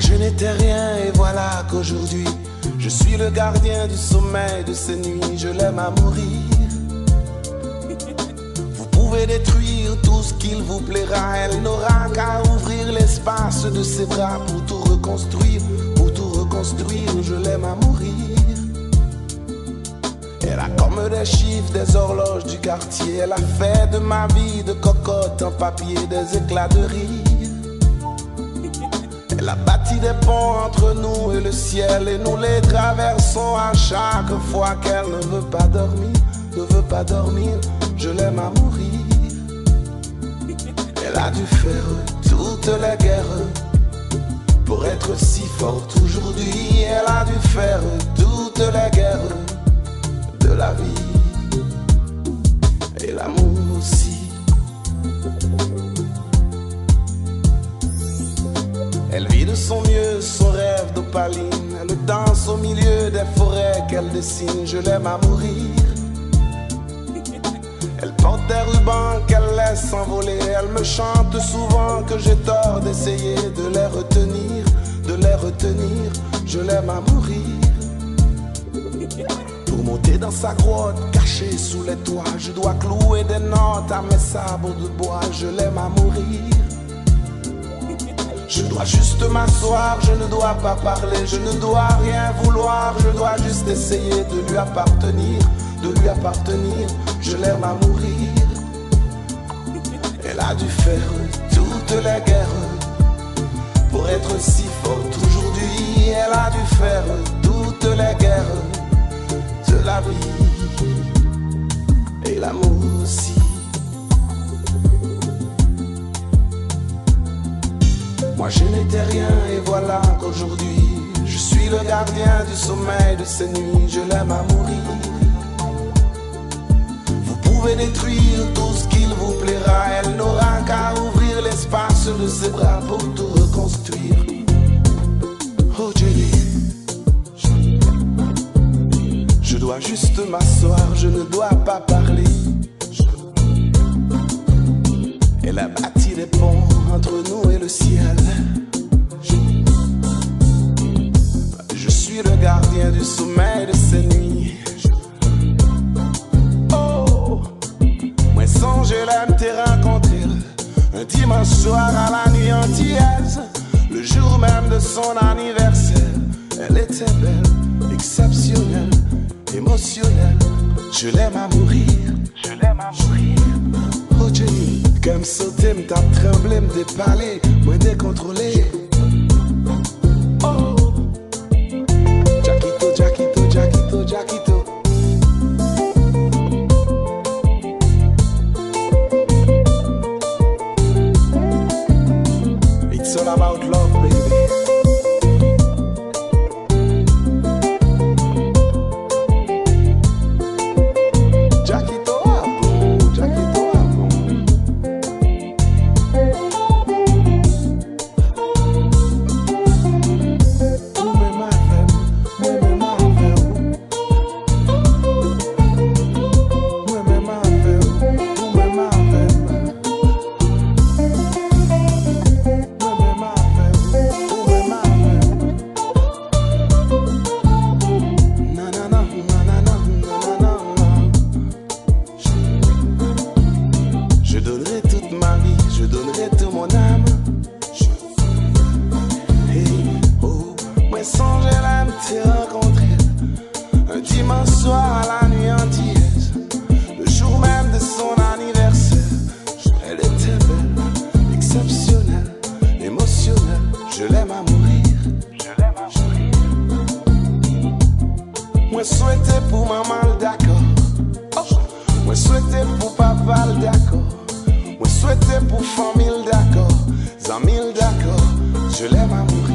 je n'étais rien et voilà qu'aujourd'hui je suis le gardien du sommeil de ces nuits. Je l'aime à mourir. Vous pouvez détruire tout ce qu'il vous plaira. Elle n'aura qu'à ouvrir l'espace de ses bras pour tout reconstruire. Pour tout reconstruire, je l'aime à mourir. Elle a comme des chiffres, des horloges du quartier. Elle a fait de ma vie de cocotte en papier des éclats de rire. Elle a bâti des ponts entre nous et le ciel, et nous les traversons à chaque fois qu'elle ne veut pas dormir, ne veut pas dormir. Je l'aime à mourir. Elle a dû faire toutes les guerres pour être si forte aujourd'hui. Elle a dû faire toutes les guerres de la vie et l'amour aussi. Elle vit de son mieux son rêve d'opaline. Elle danse au milieu des forêts qu'elle dessine. Je l'aime à mourir. Elle porte des rubans qu'elle laisse s'envoler. Elle me chante souvent que j'ai tort d'essayer de les retenir, de les retenir. Je l'aime à mourir. Pour monter dans sa grotte cachée sous les toits, je dois clouer des notes à mes sabots de bois. Je l'aime à mourir. Je dois juste m'asseoir, je ne dois pas parler, je ne dois rien vouloir, je dois juste essayer de lui appartenir, de lui appartenir. Je l'aime à mourir. Elle a dû faire toutes les guerres pour être si forte aujourd'hui. Elle a dû faire toutes les guerres de la vie et l'amour aussi. Moi je n'étais rien et voilà qu'aujourd'hui je suis le gardien du sommeil de ces nuits. Je l'aime à mourir. Vous pouvez détruire tout ce qu'il vous plaira. Elle n'aura qu'à ouvrir l'espace de ses bras pour tout reconstruire. Oh Jenny, je dois juste m'asseoir, je ne dois pas parler. Elle a bâti des ponts entre nous et le ciel. Je suis le gardien du sommeil de ces nuits. Oh, moi songe l'aime te rencontrer un dimanche soir à la nuit antillaise, le jour même de son anniversaire. Elle était belle, exceptionnelle, émotionnelle. Je l'aime à mourir. Je l'aime à mourir. Oh Jenny, comme sauter, m't'a tremblé, m'dépalé, moins décontrôlé. Oh, Jackito, Jackito, Jackito, Jackito. It's all about love, baby. Moi souhaité pour maman d'accord. Moi souhaité pour papa d'accord. Moi souhaité pour famille d'accord. Zamil d'accord. Je l'aime à mourir.